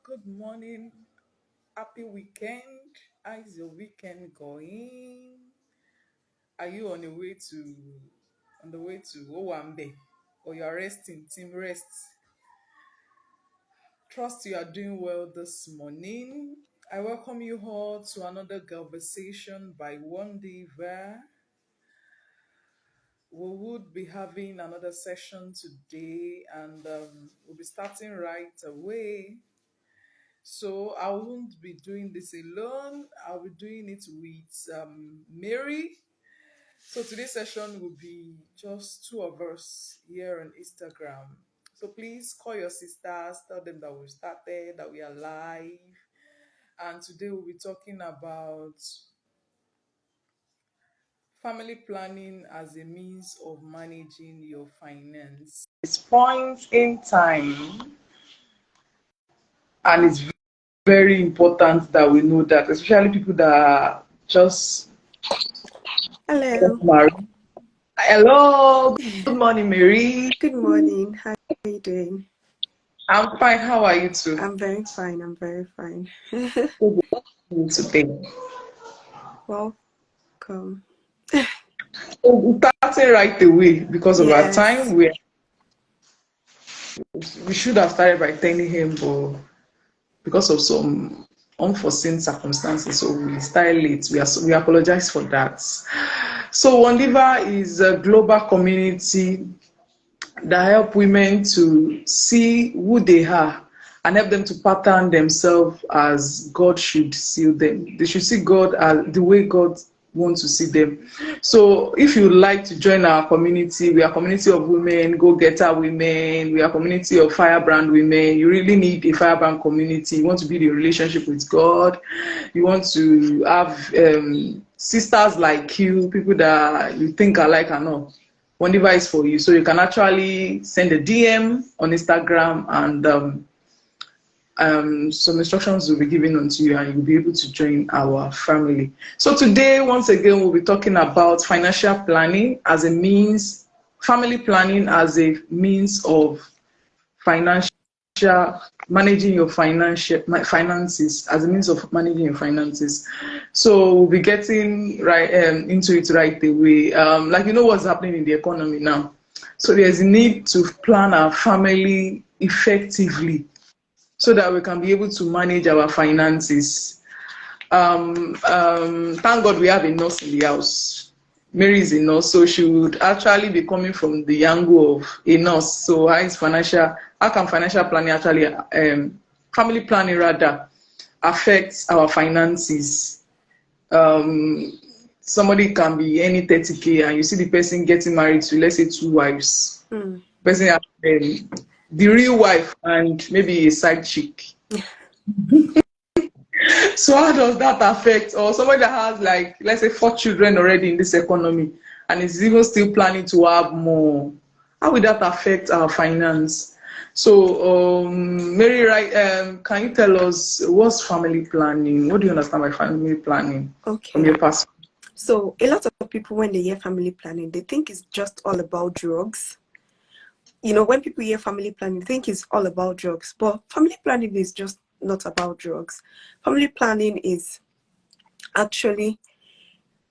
Good morning. Happy weekend. How is your weekend going? Are you on the way to Owambe, or you are resting? Team rest. Trust you are doing well this morning. I welcome you all to another conversation by WON.D.I.V.A. We would be having another session today, and we'll be starting right away. So I won't be doing this alone. I'll be doing it with Mary. So today's session will be just two of us here on Instagram. So please call your sisters, tell them that we've started, that we are live. And today we'll be talking about family planning as a means of managing your finance. It's point in time, and it's very important that we know that, especially people that are just Hello. married. Hello, good morning, Mary. Good morning. How are you doing? I'm fine. How are you too? I'm very fine. I'm very fine. Good morning today. Welcome. So we're starting right away because of our time. Yes. We should have started by 10 a.m., but because of some unforeseen circumstances, so we started late. We apologize for that. So WONDIVA is a global community that help women to see who they are and help them to pattern themselves as God should see them. They should see God as the way God wants to see them. So if you like to join our community, we are a community of women, go-getter women, we are a community of firebrand women. You really need a firebrand community. You want to build a relationship with God. You want to have sisters like you, people that you think are like and all. WONDIVA is for you. So you can actually send a DM on Instagram, and some instructions will be given unto you, and you'll be able to join our family. So today, once again, we'll be talking about financial planning as a means, family planning as a means of financial managing your finances, as a means of managing your finances. So we'll be getting right into it right away. Like, you know what's happening in the economy now, so there's a need to plan our family effectively so that we can be able to manage our finances. Thank God we have a nurse in the house. Mary is a nurse, so she would actually be coming from the angle of a nurse. So how can financial planning actually, family planning rather, affects our finances? Somebody can be any 30K, and you see the person getting married to, let's say, two wives. Person has the real wife and maybe a side chick. So how does that affect, or somebody that has, like, let's say, 4 children already in this economy and is even still planning to have more? How will that affect our finance? So Mary, right, can you tell us what's family planning? What do you understand by family planning from Okay. your perspective? So a lot of people, when they hear family planning, they think it's just all about drugs. You know, when people hear family planning, they think it's all about drugs. But family planning is just not about drugs. Family planning is actually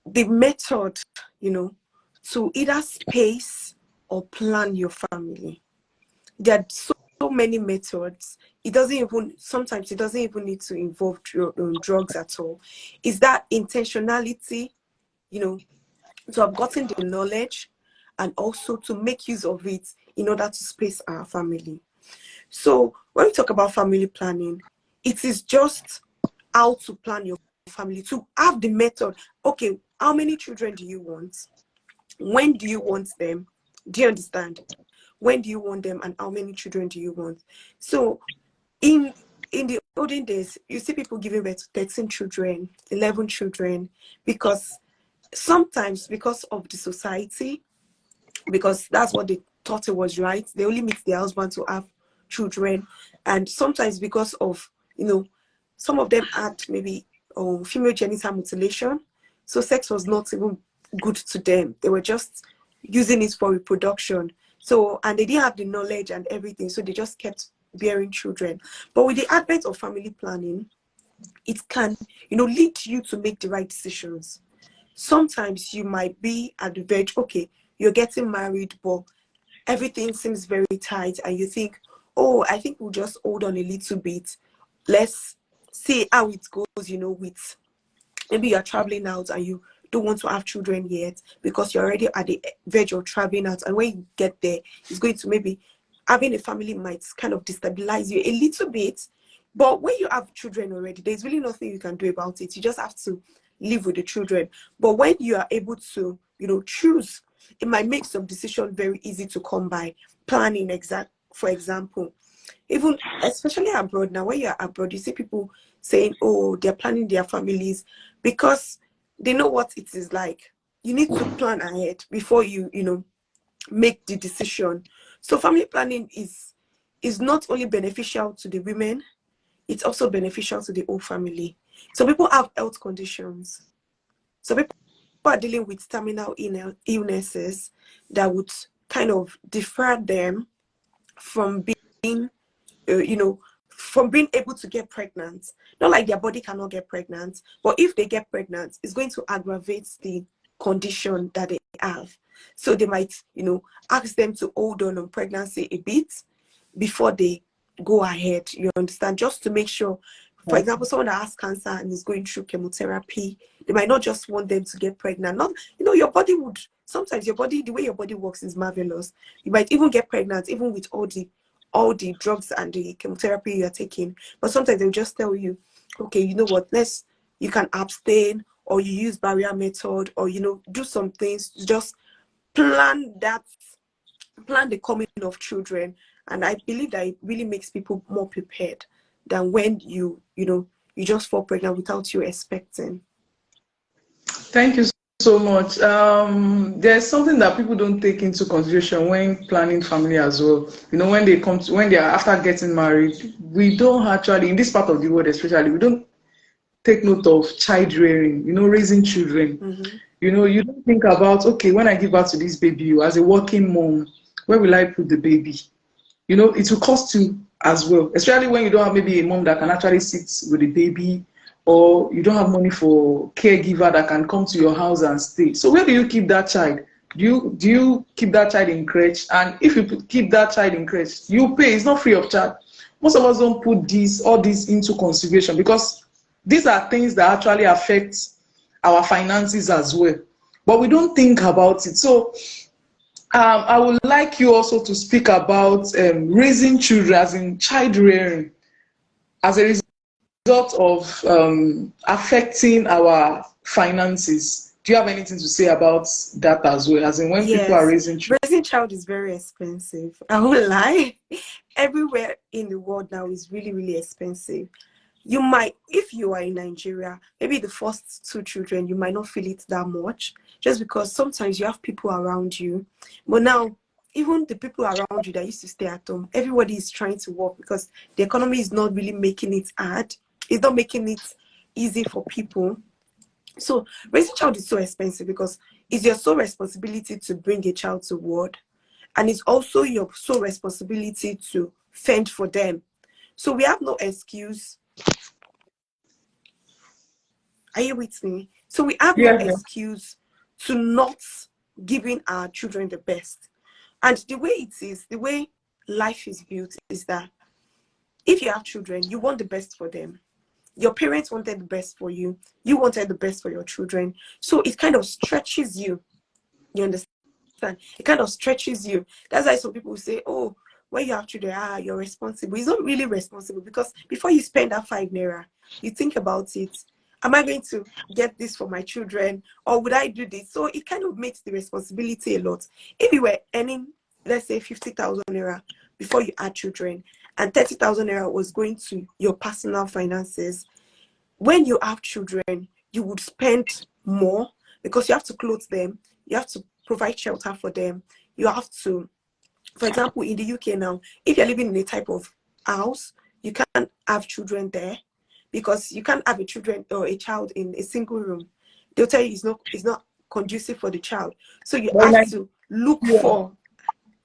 the method, to either space or plan your family. There are so many methods. Sometimes it doesn't even need to involve drugs at all. It's that intentionality, to have gotten the knowledge and also to make use of it in order to space our family. So when we talk about family planning, it is just how to plan your family, to have the method. Okay, how many children do you want? When do you want them? Do you understand? When do you want them, and how many children do you want? So in the olden days, you see people giving birth to 13 children, 11 children, because sometimes because of the society, because that's what they thought it was right. They only meet their husband to have children. And sometimes because of, some of them had maybe female genital mutilation. So sex was not even good to them. They were just using it for reproduction. So, and they didn't have the knowledge and everything. So they just kept bearing children. But with the advent of family planning, it can, lead you to make the right decisions. Sometimes you might be at the verge, okay, you're getting married, but everything seems very tight, and you think, oh, I think we'll just hold on a little bit. Let's see how it goes, with maybe you're traveling out and you don't want to have children yet because you're already at the verge of traveling out. And when you get there, it's going to maybe having a family might kind of destabilize you a little bit. But when you have children already, there's really nothing you can do about it. You just have to live with the children. But when you are able to, choose, it might make some decision very easy to come by. Planning, for example, even especially abroad now, when you're abroad, you see people saying, oh, they're planning their families because they know what it is like. You need to plan ahead before you make the decision. So family planning is not only beneficial to the women, it's also beneficial to the whole family. So people have health conditions. So people are dealing with terminal illnesses that would kind of defer them from being from being able to get pregnant. Not like their body cannot get pregnant, but if they get pregnant, it's going to aggravate the condition that they have. So they might, ask them to hold on pregnancy a bit before they go ahead. You understand? Just to make sure, for example, someone that has cancer and is going through chemotherapy, they might not just want them to get pregnant. Not, your body would, sometimes your body, the way your body works is marvelous. You might even get pregnant, even with all the drugs and the chemotherapy you're taking. But sometimes they'll just tell you, okay, you know what, you can abstain, or you use barrier method, or, do some things, just plan the coming of children. And I believe that it really makes people more prepared than when you just fall pregnant without you expecting. Thank you so much. There's something that people don't take into consideration when planning family as well. When they are after getting married, we don't actually, in this part of the world especially, we don't take note of child rearing, raising children. Mm-hmm. You don't think about, okay, when I give birth to this baby, as a working mom, where will I put the baby? It will cost you as well, especially when you don't have maybe a mom that can actually sit with the baby, or you don't have money for caregiver that can come to your house and stay. So where do you keep that child? Do you keep that child in crèche? And if you keep that child in crèche, you pay. It's not free of charge. Most of us don't put all this into consideration because these are things that actually affect our finances as well. But we don't think about it. So I would like you also to speak about raising children, as in child rearing, as a result of affecting our finances. Do you have anything to say about that as well? As in when people are raising children? Raising child is very expensive. I won't lie. Everywhere in the world now is really, really expensive. You might, if you are in Nigeria, maybe the first 2 children, you might not feel it that much, just because sometimes you have people around you. But now, even the people around you that used to stay at home, everybody is trying to work because the economy is not really making it hard. It's not making it easy for people. So raising a child is so expensive because it's your sole responsibility to bring a child to world, and it's also your sole responsibility to fend for them. So we have no excuse. Are you with me? So we have no excuse to not giving our children the best. And the way life is built is that if you have children, you want the best for them. Your parents wanted the best for you. You wanted the best for your children. So it kind of stretches you. You understand? It kind of stretches you. That's why some people say, oh, when you have children, you're responsible. It's not really responsible, because before you spend that 5 naira, you think about it. Am I going to get this for my children, or would I do this? So it kind of makes the responsibility a lot. If you were earning, let's say 50,000 naira before you had children, and 30,000 naira was going to your personal finances, when you have children, you would spend more because you have to clothe them, you have to provide shelter for them, you have to, for example, in the UK now, if you're living in a type of house, you can't have children there, because you can't have a child in a single room. They'll tell you it's not conducive for the child. So you have to look for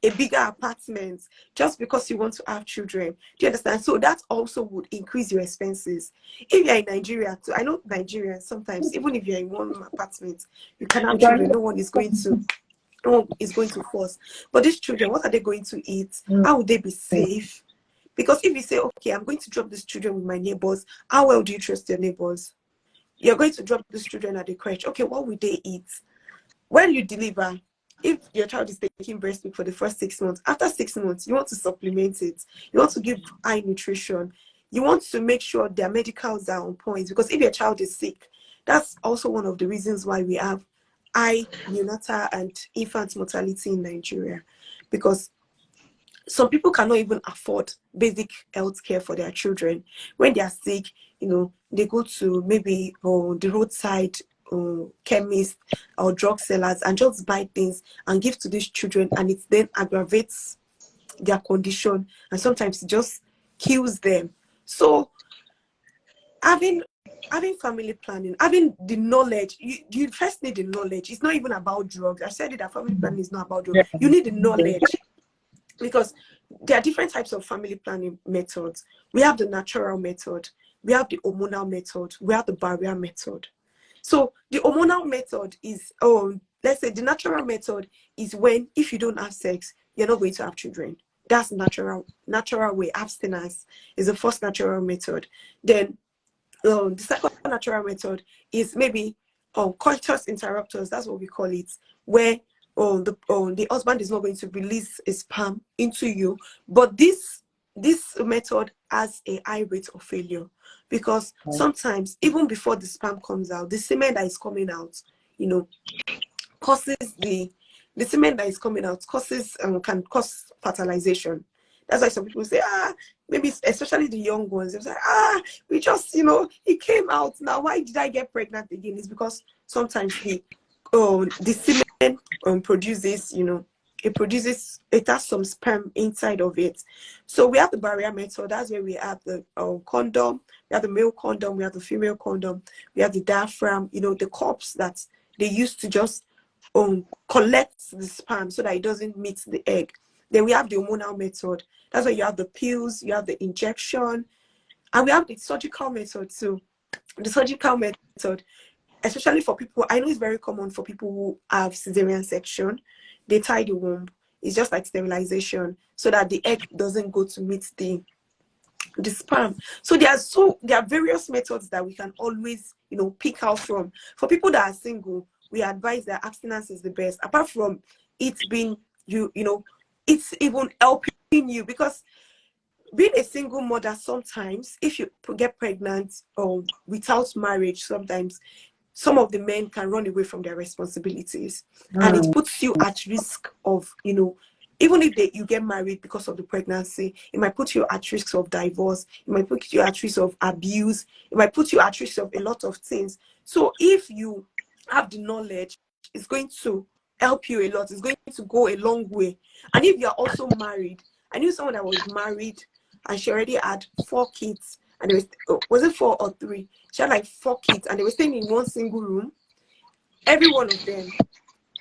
a bigger apartment just because you want to have children. Do you understand? So that also would increase your expenses. If you're in Nigeria too, I know Nigeria sometimes, even if you're in one apartment, you can have children. No one is going to force. But these children, what are they going to eat? How would they be safe? Because if you say, okay, I'm going to drop these children with my neighbors, how well do you trust your neighbors? You're going to drop these children at the crèche. Okay, what will they eat? When you deliver, if your child is taking breast milk for the first 6 months, after 6 months, you want to supplement it. You want to give high nutrition. You want to make sure their medicals are on point. Because if your child is sick, that's also one of the reasons why we have high neonatal and infant mortality in Nigeria. Because some people cannot even afford basic health care for their children. When they are sick, they go to maybe the roadside chemist or drug sellers and just buy things and give to these children, and it then aggravates their condition, and sometimes it just kills them. So having family planning, having the knowledge, you first need the knowledge. It's not even about drugs. I said it, that family planning is not about drugs. Yeah. You need the knowledge. Because there are different types of family planning methods. We have the natural method, we have the hormonal method, we have the barrier method. So the hormonal method is, let's say the natural method is when, if you don't have sex, you're not going to have children. That's natural way. Abstinence is the first natural method. Then the second natural method is maybe coitus interruptus. That's what we call it, where the husband is not going to release his sperm into you. But this method has a high rate of failure, because sometimes even before the sperm comes out, the semen that is coming out, causes the semen that is coming out can cause fertilization. That's why some people say, maybe especially the young ones, they say, we just, it came out now. Why did I get pregnant again? It's because sometimes the semen produces, it has some sperm inside of it. So we have the barrier method. That's where we have the condom, we have the male condom, we have the female condom, we have the diaphragm, the cups that they use to just collect the sperm so that it doesn't meet the egg. Then we have the hormonal method. That's where you have the pills, you have the injection, and we have the surgical method too. The surgical method, especially for people, I know it's very common for people who have cesarean section. They tie the womb. It's just like sterilization, so that the egg doesn't go to meet the sperm. So there are various methods that we can always pick out from. For people that are single, we advise that abstinence is the best, apart from it being it's even helping you, because being a single mother, sometimes if you get pregnant without marriage, sometimes some of the men can run away from their responsibilities, and it puts you at risk of even if you get married because of the pregnancy, it might put you at risk of divorce, it might put you at risk of abuse, it might put you at risk of a lot of things. So if you have the knowledge, it's going to help you a lot. It's going to go a long way. And if you're also married, I knew someone that was married and she already had 4 kids, and was it 4 or 3? She had like 4 kids, and they were staying in one single room. Every one of them,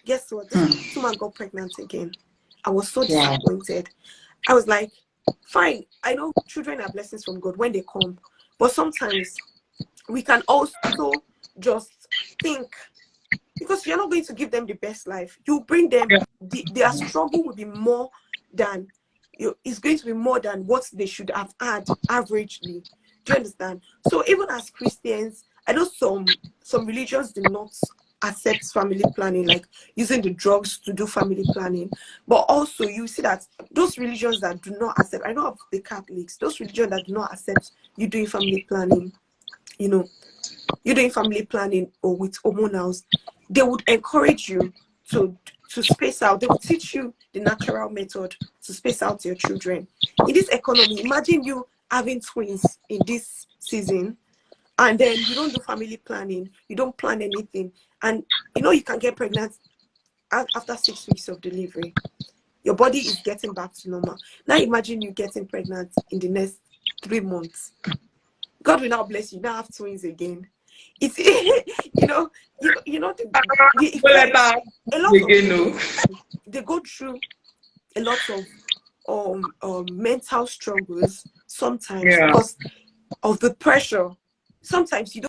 guess what? This woman got pregnant again. I was so disappointed. I was like, fine, I know children are blessings from God when they come, but sometimes we can also just think, because you're not going to give them the best life. You bring them, their struggle will be more than it's going to be more than what they should have had averagely. Do you understand? So even as Christians, I know some religions do not accept family planning, like using the drugs to do family planning. But also you see that those religions that do not accept, I know of the Catholics, those religions that do not accept you doing family planning, you're doing family planning or with hormonals, they would encourage you to space out. They will teach you the natural method to space out your children. In this economy, imagine you having twins in this season, and then you don't do family planning, you don't plan anything, and you can get pregnant after 6 weeks of delivery. Your body is getting back to normal. Now imagine you getting pregnant in the next 3 months. God will now bless you. Now have twins again. It's a lot of people, they go through a lot of mental struggles sometimes Yeah. because of the pressure. Sometimes you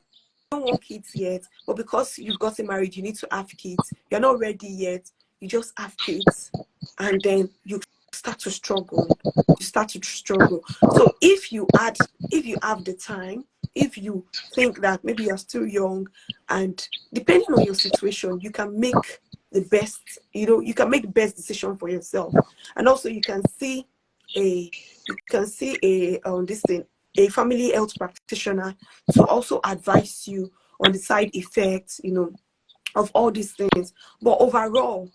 don't want kids yet, but because you've gotten married, you need to have kids. You're not ready yet. You just have kids, and then you start to struggle. You start to struggle. So if you have the time, if you think that maybe you're still young, and depending on your situation, you can make the best. You can make the best decision for yourself, and also you can see this thing, a family health practitioner, to also advise you on the side effects, of all these things. But overall,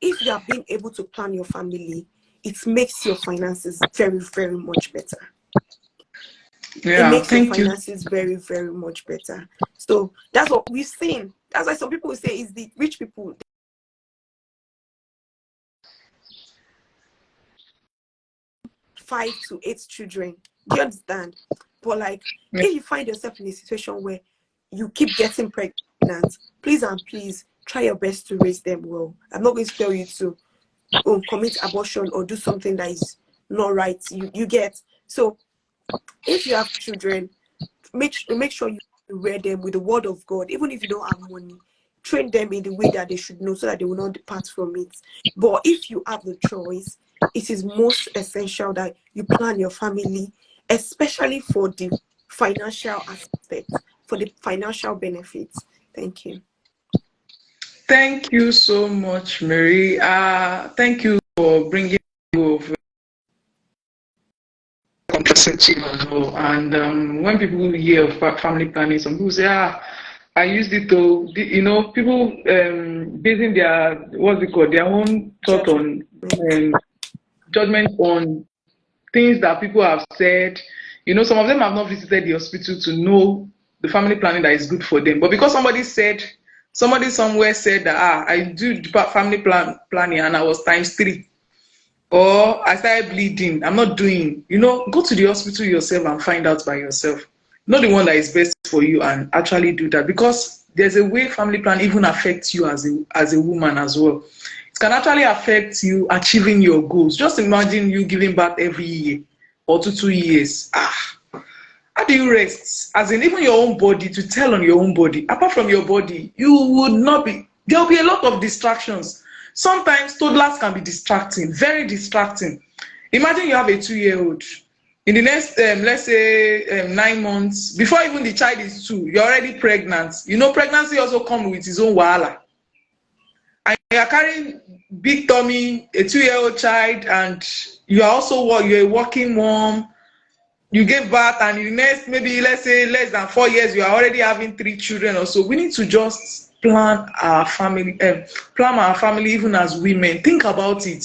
if you have been able to plan your family, it makes your finances very, very much better. It Yeah. makes your Thank you. finances very, very much better. So that's what we've seen. That's why some people will say is the rich people 5 to 8 children. Do you understand? But like, if you find yourself in a situation where you keep getting pregnant, please and please try your best to raise them well. I'm not going to tell you to commit abortion or do something that is not right. You get. So if you have children, make sure you rear them with the word of God. Even if you don't have money, train them in the way that they should know so that they will not depart from it. But if you have the choice, it is most essential that you plan your family, especially for the financial aspect, for the financial benefits. Thank you. Thank you so much, Mary. Thank you for bringing of complexity as well. And when people hear of family planning, some people say, I used it to, people basing their, what's it called, their own thought on Judgment. judgment on things that people have said. Some of them have not visited the hospital to know the family planning that is good for them. But because somebody somewhere said that, I do family planning and I was times 3. Or I started bleeding, I'm not doing, go to the hospital yourself and find out by yourself. Know the one that is best for you and actually do that, because there's a way family plan even affects you as a woman as well. It can actually affect you achieving your goals. Just imagine you giving birth every year or 2 years. How do you rest? As in, even your own body, to tell on your own body. Apart from your body, you would not be, there'll be a lot of distractions. Sometimes toddlers can be distracting, very distracting. Imagine you have a 2-year-old. In the next, let's say, 9 months, before even the child is 2, you're already pregnant. Pregnancy also comes with its own wahala. And you're carrying big tummy, a 2-year-old child, and you're a working mom. You gave birth, and in the next, maybe let's say less than 4 years, you are already having 3 children or so. We need to just plan our family even as women. Think about it.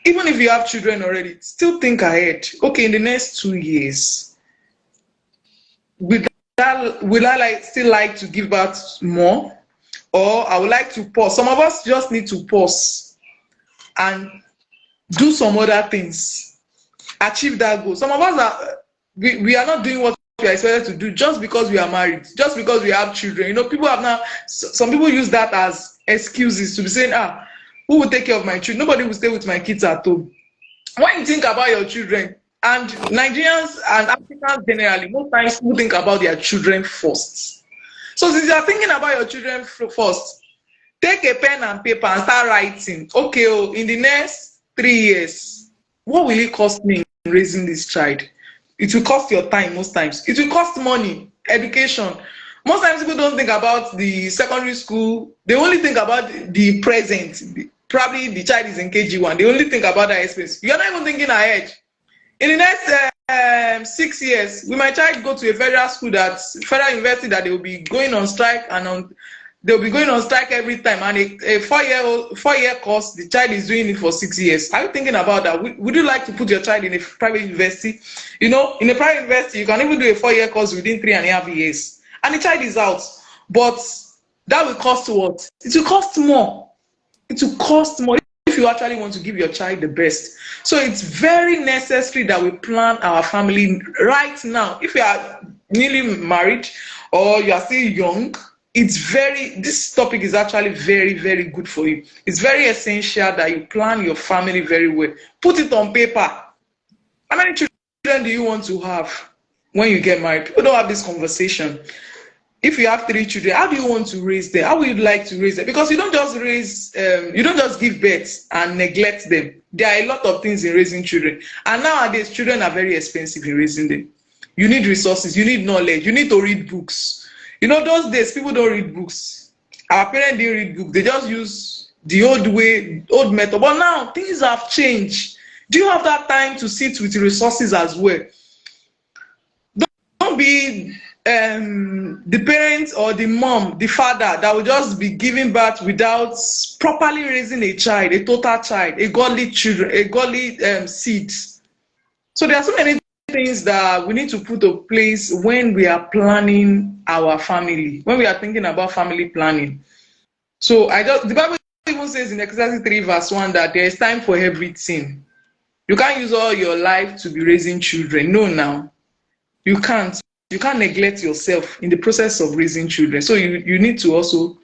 Even if you have children already, still think ahead. Okay, in the next 2 years, will I still like to give birth more, or I would like to pause? Some of us just need to pause and do some other things, achieve that goal. Some of us we are not doing what we are expected to do just because we are married, just because we have children. People have now, some people use that as excuses to be saying, who will take care of my children? Nobody will stay with my kids at home. When you think about your children, and Nigerians and Africans generally, most times people think about their children first. So since you are thinking about your children first, take a pen and paper and start writing. Okay, in the next 3 years, what will it cost me in raising this child? It will cost your time most times. It will cost money, education. Most times people don't think about the secondary school. They only think about the present. Probably the child is in KG1. They only think about that expense. You're not even thinking ahead. In the next 6 years, will my child go to a federal university that they will be going on strike, and they'll be going on strike every time, and a 4-year course, the child is doing it for 6 years. Are you thinking about that? Would you like to put your child in a private university? In a private university, you can even do a 4-year course within 3.5 years, and the child is out. But that will cost what? It will cost more. It will cost more if you actually want to give your child the best. So it's very necessary that we plan our family right now. If you are newly married or you are still young, this topic is actually very, very good for you. It's very essential that you plan your family very well. Put it on paper. How many children do you want to have when you get married? People don't have this conversation. If you have 3 children, how do you want to raise them? How would you like to raise them? Because you don't just give birth and neglect them. There are a lot of things in raising children. And nowadays, children are very expensive in raising them. You need resources, you need knowledge, you need to read books. You know, those days, people don't read books. Our parents didn't read books. They just use the old way, old method. But now, things have changed. Do you have that time to sit with resources as well? Don't be the parents or the mom, the father that will just be giving birth without properly raising a child, a total child, a godly children, a godly seed. So there are so many things that we need to put in place when we are planning our family, when we are thinking about family planning. So the Bible even says in Exodus 3 verse 1 that there is time for everything. You can't use all your life to be raising children. No, now you can't. You can't neglect yourself in the process of raising children. So you need to also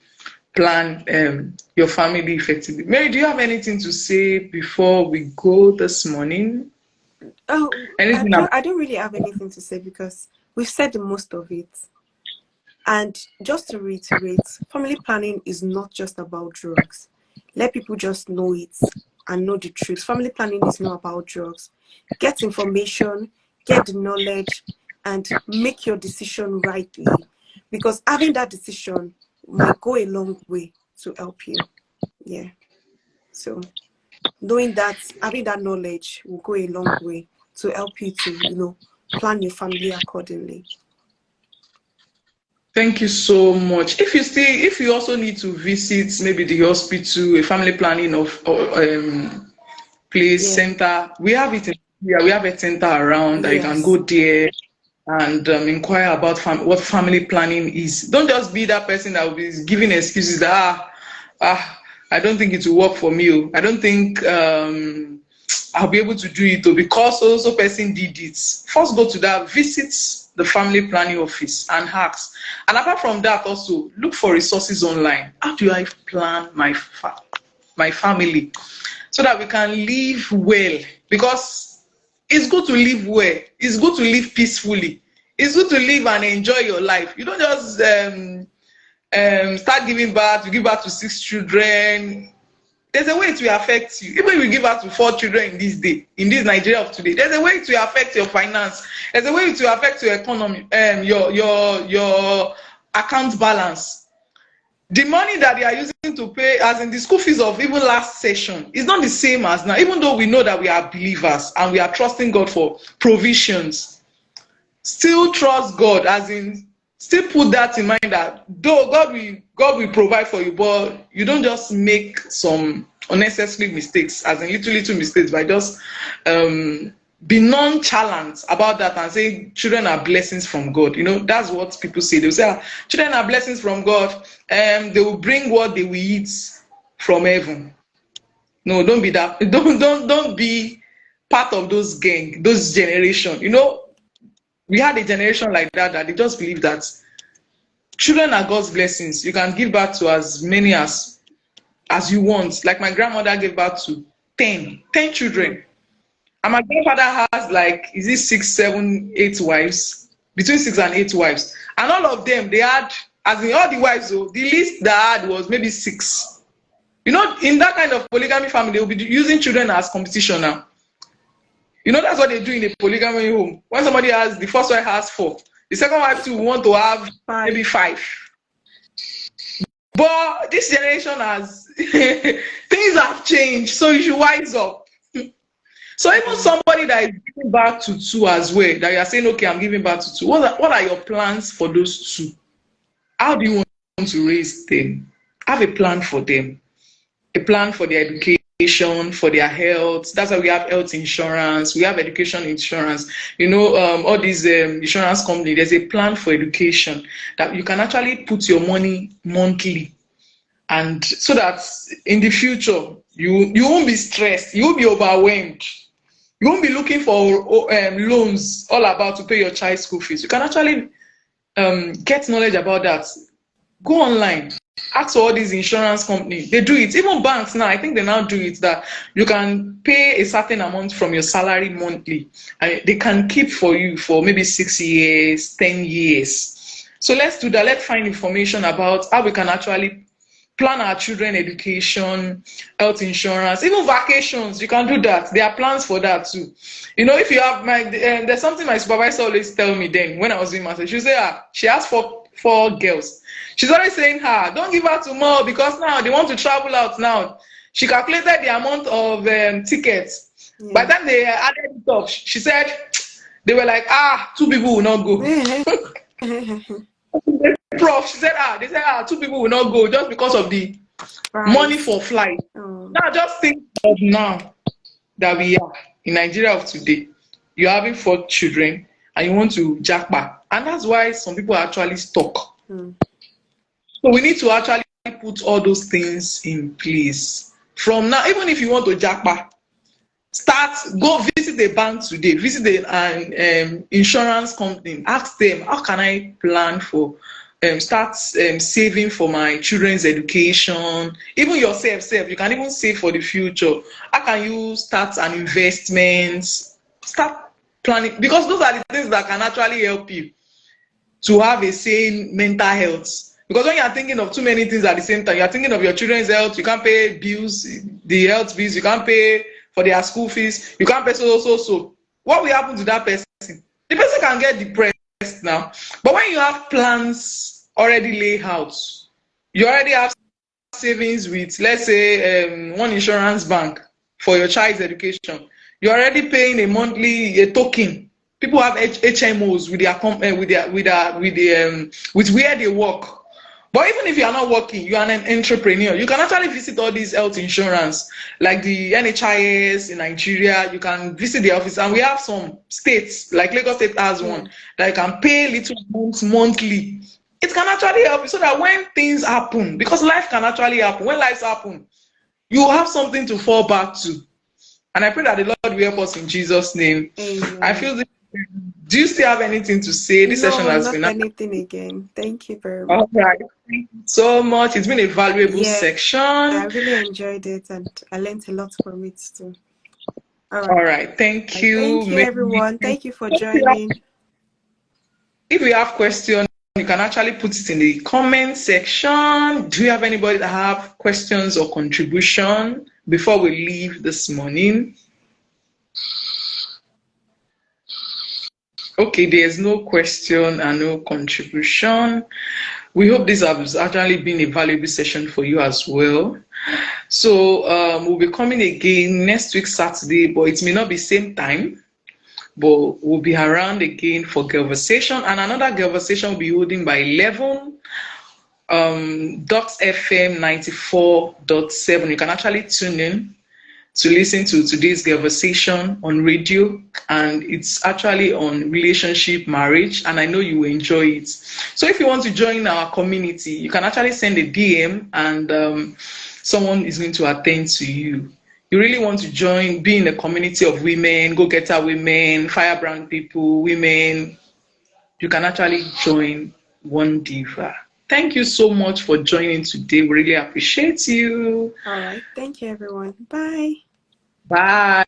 plan your family effectively. Mary, do you have anything to say before we go this morning? Oh, I don't really have anything to say because we've said the most of it. And just to reiterate, family planning is not just about drugs. Let people just know it and know the truth. Family planning is not about drugs. Get information, get the knowledge, and make your decision rightly, because having that decision might go a long way to help you. Yeah. So knowing that, having that knowledge will go a long way to help you to, plan your family accordingly. Thank you so much. If you also need to visit maybe the hospital, a family planning of place, center, we have it in here. We have a center around that you can go there and inquire about what family planning is. Don't just be that person that will be giving excuses that I don't think it will work for me. I don't think I'll be able to do it because also person did it. First go to that, visit the family planning office and ask. And apart from that also, look for resources online. How do I plan my family so that we can live well? Because it's good to live well. It's good to live peacefully. It's good to live and enjoy your life. You don't just start giving birth. You give birth to 6 children. There's a way it will affect you. Even if you give birth to 4 children in this Nigeria of today, there's a way it will affect your finance. There's a way it will affect your economy, your account balance. The money that they are using to pay, as in the school fees of even last session, is not the same as now. Even though we know that we are believers and we are trusting God for provisions, still trust God, as in still put that in mind that though God will provide for you, but you don't just make some unnecessary mistakes, as in little mistakes, by just be nonchalant about that and say children are blessings from God. That's what people say. They will say children are blessings from God, and they will bring what they will eat from heaven. No, don't be that. Don't be part of those gang, those generation. We had a generation like that they just believe that children are God's blessings. You can give birth to as many as you want. Like my grandmother gave birth to 10 children. And my grandfather has 6, 7, 8 wives, between 6 and 8 wives. And all of them, they had, as in all the wives, the least they had was maybe 6. In that kind of polygamy family, they will be using children as competition now. That's what they do in a polygamy home. When somebody the first wife has 4, the second wife too want to have maybe 5. But this generation things have changed, so you should wise up. So even somebody that is giving back to 2 as well, that you are saying, okay, I'm giving back to 2. What are your plans for those 2? How do you want to raise them? Have a plan for them. A plan for their education, for their health. That's why we have health insurance. We have education insurance. All these insurance companies, there's a plan for education that you can actually put your money monthly. And so that in the future, you won't be stressed. You won't be overwhelmed. You won't be looking for loans all about to pay your child's school fees. You can actually get knowledge about that. Go online. Ask all these insurance companies. They do it. Even banks now, I think they now do it that you can pay a certain amount from your salary monthly. And they can keep for you for maybe 6 years, 10 years. So let's do that. Let's find information about how we can actually plan our children education, health insurance, even vacations. You can do that. There are plans for that too. You know, if you have there's something my supervisor always tell me then when I was doing master's. She say, she has four girls. She's always saying, don't give her to more because now they want to travel out now. She calculated the amount of tickets. Yeah. By the time they added it up, she said they were like, 2 people will not go. Prof, she said, they said, 2 people will not go just because of the money for flight. Now, just think of now that we are in Nigeria of today. You're having 4 children and you want to jackpot. And that's why some people are actually stuck. So we need to actually put all those things in place. From now, even if you want to jackpot, go visit the bank today, visit the insurance company, ask them, how can I plan for, start saving for my children's education, even yourself, you can even save for the future. How can you start an investment, start planning, because those are the things that can actually help you to have a sane mental health. Because when you're thinking of too many things at the same time, you're thinking of your children's health, you can't pay bills, the health bills, you can't pay for their school fees, you can't pay so. What will happen to that person? The person can get depressed now. But when you have plans already laid out, you already have savings with, let's say, one insurance bank for your child's education. You're already paying a monthly token. People have HMOs with where they work. But even if you are not working, you are an entrepreneur, you can actually visit all these health insurance, like the NHIS in Nigeria. You can visit the office, and we have some states, like Lagos State has one, that you can pay little amounts monthly. It can actually help you so that when things happen, because life can actually happen, when lives happen, you have something to fall back to. And I pray that the Lord will help us in Jesus' name. Amen. I feel this. Do you still have anything to say? This session has been. No, not anything again. Thank you very much. All right. Thank you so much. It's been a valuable section. I really enjoyed it and I learned a lot from it too. All right. Thank you. Thank you, everyone. Thank you for joining. If you have questions, you can actually put it in the comment section. Do you have anybody that have questions or contribution before we leave this morning? Okay, there's no question and no contribution. We hope this has actually been a valuable session for you as well. So we'll be coming again next week, Saturday, but it may not be same time, but we'll be around again for GIRLVERSATION, and another GIRLVERSATION will be holding by 11. Docs FM 94.7. You can actually tune in to listen to today's GIRLVERSATION on radio, and it's actually on relationship, marriage, and I know you will enjoy it. So if you want to join our community, you can actually send a DM, and someone is going to attend to you. You really want to join, be in a community of women, go-getter women, firebrand people, women, you can actually join WONDIVA. Thank you so much for joining today. We really appreciate you. All right. Thank you, everyone. Bye. Bye.